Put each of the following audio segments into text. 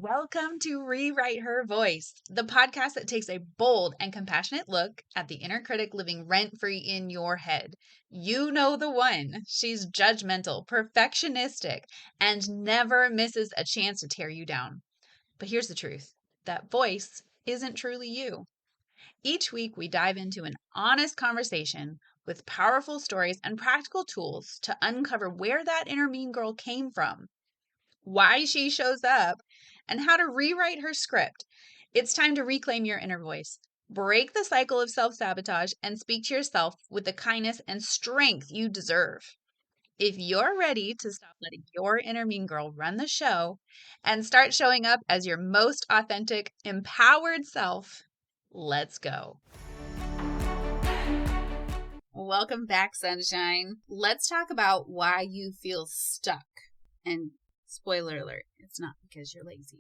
Welcome to Rewrite Her Voice, the podcast that takes a bold and compassionate look at the inner critic living rent-free in your head. You know the one. She's judgmental, perfectionistic, and never misses a chance to tear you down. But here's the truth. That voice isn't truly you. Each week, we dive into an honest conversation with powerful stories and practical tools to uncover where that inner mean girl came from, why she shows up, and how to rewrite her script. It's time to reclaim your inner voice, break the cycle of self-sabotage, and speak to yourself with the kindness and strength you deserve. If you're ready to stop letting your inner mean girl run the show and start showing up as your most authentic, empowered self, let's go. Welcome back, sunshine. Let's talk about why you feel stuck. And spoiler alert, it's not because you're lazy.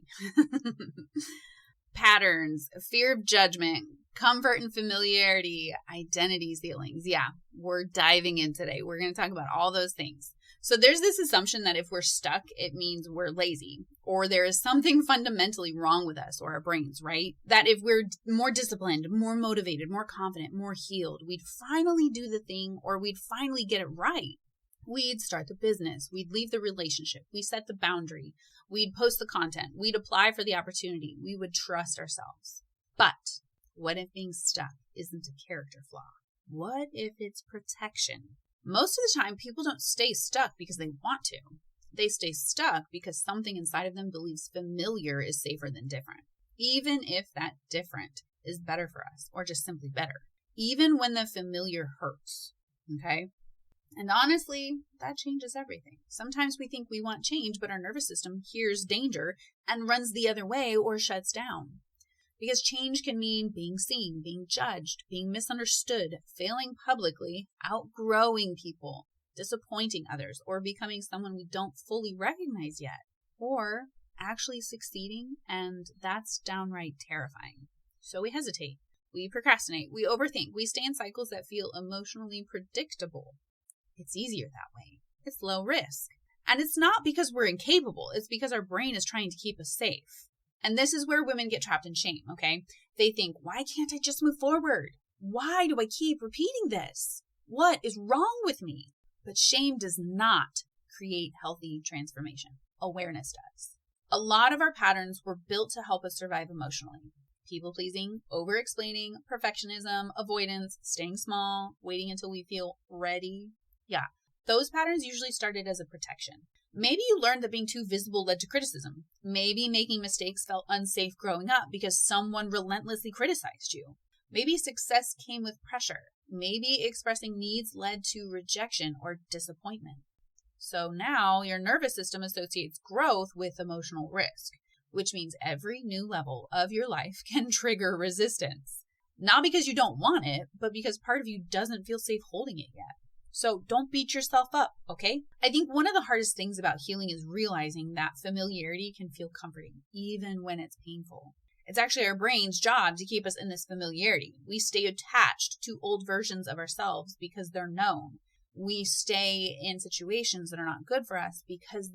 Patterns, fear of judgment, comfort and familiarity, identity ceilings. Yeah, we're diving in today. We're going to talk about all those things. So there's this assumption that if we're stuck, it means we're lazy, or there is something fundamentally wrong with us or our brains, right? That if we're more disciplined, more motivated, more confident, more healed, we'd finally do the thing, or we'd finally get it right. We'd start the business, we'd leave the relationship, we set the boundary, we'd post the content, we'd apply for the opportunity, we would trust ourselves. But what if being stuck isn't a character flaw? What if it's protection? Most of the time, people don't stay stuck because they want to. They stay stuck because something inside of them believes familiar is safer than different, even if that different is better for us or just simply better, even when the familiar hurts, okay? And honestly, that changes everything. Sometimes we think we want change, but our nervous system hears danger and runs the other way or shuts down. Because change can mean being seen, being judged, being misunderstood, failing publicly, outgrowing people, disappointing others, or becoming someone we don't fully recognize yet, or actually succeeding, and that's downright terrifying. So we hesitate, we procrastinate, we overthink, we stay in cycles that feel emotionally predictable. It's easier that way. It's low risk. And it's not because we're incapable. It's because our brain is trying to keep us safe. And this is where women get trapped in shame, okay? They think, why can't I just move forward? Why do I keep repeating this? What is wrong with me? But shame does not create healthy transformation. Awareness does. A lot of our patterns were built to help us survive emotionally. People-pleasing, over-explaining, perfectionism, avoidance, staying small, waiting until we feel ready. Yeah, those patterns usually started as a protection. Maybe you learned that being too visible led to criticism. Maybe making mistakes felt unsafe growing up because someone relentlessly criticized you. Maybe success came with pressure. Maybe expressing needs led to rejection or disappointment. So now your nervous system associates growth with emotional risk, which means every new level of your life can trigger resistance. Not because you don't want it, but because part of you doesn't feel safe holding it yet. So don't beat yourself up, okay? I think one of the hardest things about healing is realizing that familiarity can feel comforting, even when it's painful. It's actually our brain's job to keep us in this familiarity. We stay attached to old versions of ourselves because they're known. We stay in situations that are not good for us because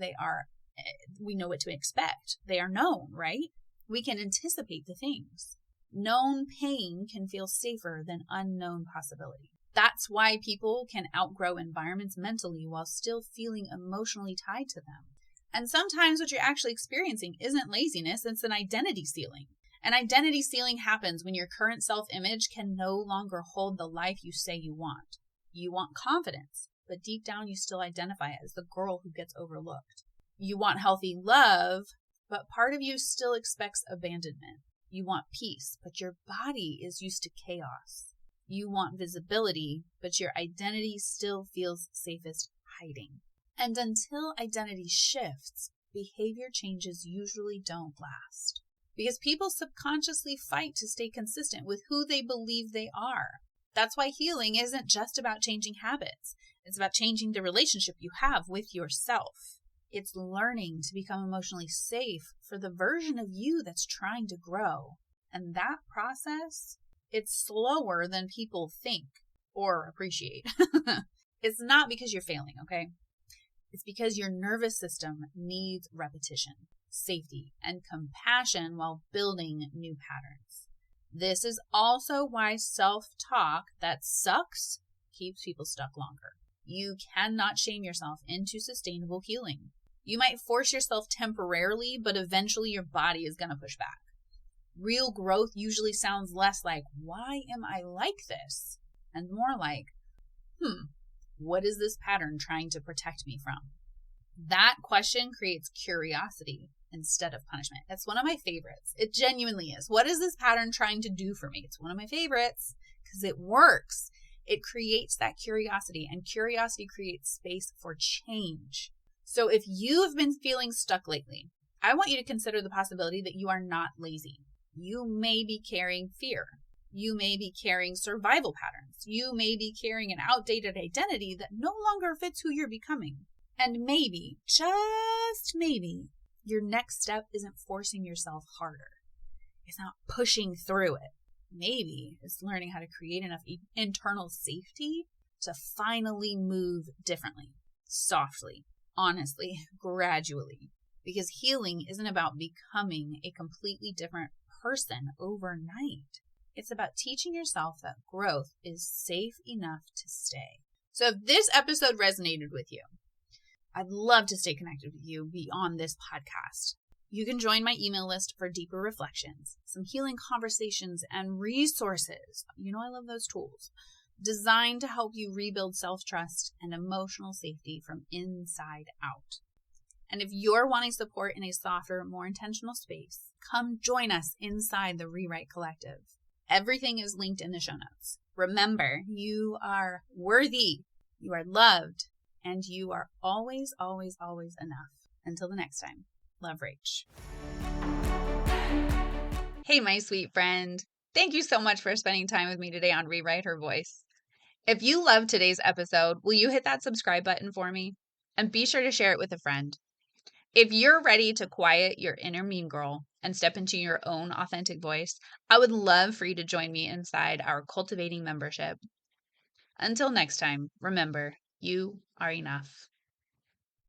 we know what to expect. They are known, right? We can anticipate the things. Known pain can feel safer than unknown possibility. That's why people can outgrow environments mentally while still feeling emotionally tied to them. And sometimes what you're actually experiencing isn't laziness, it's an identity ceiling. An identity ceiling happens when your current self-image can no longer hold the life you say you want. You want confidence, but deep down you still identify as the girl who gets overlooked. You want healthy love, but part of you still expects abandonment. You want peace, but your body is used to chaos. You want visibility, but your identity still feels safest hiding. And until identity shifts, behavior changes usually don't last. Because people subconsciously fight to stay consistent with who they believe they are. That's why healing isn't just about changing habits. It's about changing the relationship you have with yourself. It's learning to become emotionally safe for the version of you that's trying to grow. And that process, it's slower than people think or appreciate. It's not because you're failing, okay? It's because your nervous system needs repetition. safety, and compassion while building new patterns. This is also why self-talk that sucks keeps people stuck longer. You cannot shame yourself into sustainable healing. You might force yourself temporarily, but eventually your body is going to push back. Real growth usually sounds less like, why am I like this? And more like, what is this pattern trying to protect me from? That question creates curiosity instead of punishment. It's one of my favorites. It genuinely is. What is this pattern trying to do for me? It's one of my favorites because it works. It creates that curiosity, and curiosity creates space for change. So if you have been feeling stuck lately, I want you to consider the possibility that you are not lazy. You may be carrying fear. You may be carrying survival patterns. You may be carrying an outdated identity that no longer fits who you're becoming. And maybe, just maybe, your next step isn't forcing yourself harder. It's not pushing through it. Maybe it's learning how to create enough internal safety to finally move differently, softly, honestly, gradually. Because healing isn't about becoming a completely different person overnight. It's about teaching yourself that growth is safe enough to stay. So if this episode resonated with you, I'd love to stay connected with you beyond this podcast. You can join my email list for deeper reflections, some healing conversations, and resources. You know, I love those tools designed to help you rebuild self-trust and emotional safety from inside out. And if you're wanting support in a softer, more intentional space, come join us inside the Rewrite Collective. Everything is linked in the show notes. Remember, you are worthy, you are loved, and you are always, always, always enough. Until the next time. Love, Rach. Hey, my sweet friend. Thank you so much for spending time with me today on Rewrite Her Voice. If you loved today's episode, will you hit that subscribe button for me? And be sure to share it with a friend. If you're ready to quiet your inner mean girl and step into your own authentic voice, I would love for you to join me inside our Cultivating membership. Until next time, remember, you are enough.